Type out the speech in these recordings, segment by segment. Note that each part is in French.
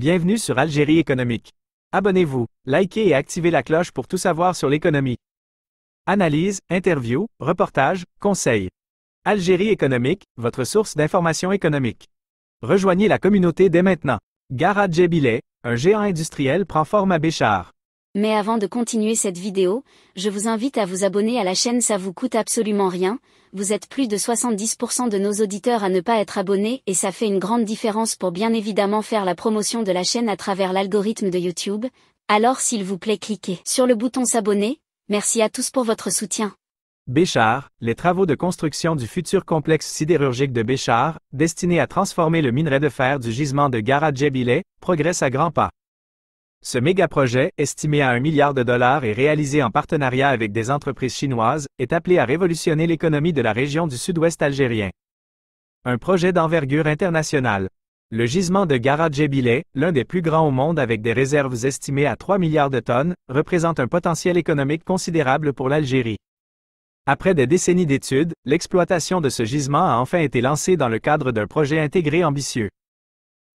Bienvenue sur Algérie économique. Abonnez-vous, likez et activez la cloche pour tout savoir sur l'économie. Analyse, interview, reportage, conseils. Algérie économique, votre source d'information économique. Rejoignez la communauté dès maintenant. Gara Djebileh, un géant industriel prend forme à Béchar. Mais avant de continuer cette vidéo, je vous invite à vous abonner à la chaîne, ça vous coûte absolument rien. Vous êtes plus de 70% de nos auditeurs à ne pas être abonnés et ça fait une grande différence pour bien évidemment faire la promotion de la chaîne à travers l'algorithme de YouTube. Alors s'il vous plaît cliquez sur le bouton s'abonner. Merci à tous pour votre soutien. Béchar, les travaux de construction du futur complexe sidérurgique de Béchar, destiné à transformer le minerai de fer du gisement de Gara Djebileh, progresse à grands pas. Ce méga-projet, estimé à $1 milliard et réalisé en partenariat avec des entreprises chinoises, est appelé à révolutionner l'économie de la région du sud-ouest algérien. Un projet d'envergure internationale. Le gisement de Gara Djebileh, l'un des plus grands au monde avec des réserves estimées à 3 milliards de tonnes, représente un potentiel économique considérable pour l'Algérie. Après des décennies d'études, l'exploitation de ce gisement a enfin été lancée dans le cadre d'un projet intégré ambitieux.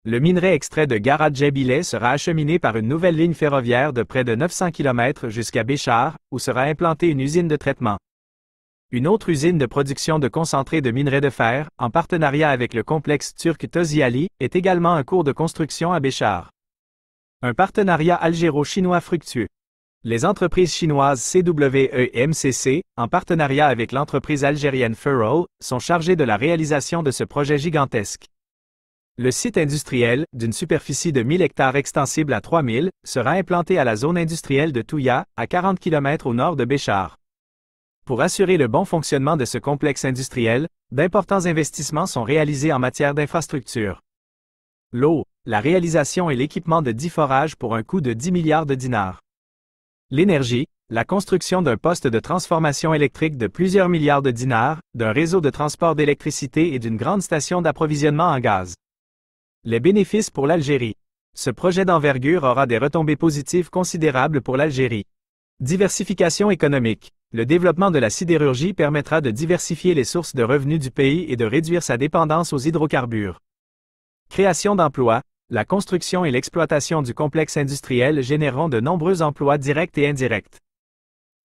Le minerai extrait de Gara Djebileh sera acheminé par une nouvelle ligne ferroviaire de près de 900 km jusqu'à Béchar, où sera implantée une usine de traitement. Une autre usine de production de concentré de minerai de fer, en partenariat avec le complexe turc Tozyali, est également en cours de construction à Béchar. Un partenariat algéro-chinois fructueux. Les entreprises chinoises CWE et MCC, en partenariat avec l'entreprise algérienne Furrow, sont chargées de la réalisation de ce projet gigantesque. Le site industriel, d'une superficie de 1000 hectares extensible à 3000, sera implanté à la zone industrielle de Touya, à 40 km au nord de Béchar. Pour assurer le bon fonctionnement de ce complexe industriel, d'importants investissements sont réalisés en matière d'infrastructure. L'eau, la réalisation et l'équipement de 10 forages pour un coût de 10 milliards de dinars. L'énergie, la construction d'un poste de transformation électrique de plusieurs milliards de dinars, d'un réseau de transport d'électricité et d'une grande station d'approvisionnement en gaz. Les bénéfices pour l'Algérie. Ce projet d'envergure aura des retombées positives considérables pour l'Algérie. Diversification économique. Le développement de la sidérurgie permettra de diversifier les sources de revenus du pays et de réduire sa dépendance aux hydrocarbures. Création d'emplois. La construction et l'exploitation du complexe industriel généreront de nombreux emplois directs et indirects.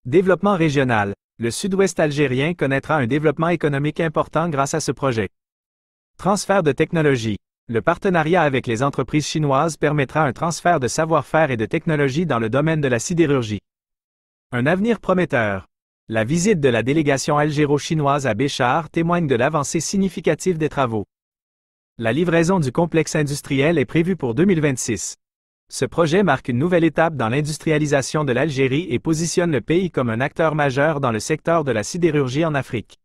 Développement régional. Le sud-ouest algérien connaîtra un développement économique important grâce à ce projet. Transfert de technologie. Le partenariat avec les entreprises chinoises permettra un transfert de savoir-faire et de technologie dans le domaine de la sidérurgie. Un avenir prometteur. La visite de la délégation algéro-chinoise à Béchar témoigne de l'avancée significative des travaux. La livraison du complexe industriel est prévue pour 2026. Ce projet marque une nouvelle étape dans l'industrialisation de l'Algérie et positionne le pays comme un acteur majeur dans le secteur de la sidérurgie en Afrique.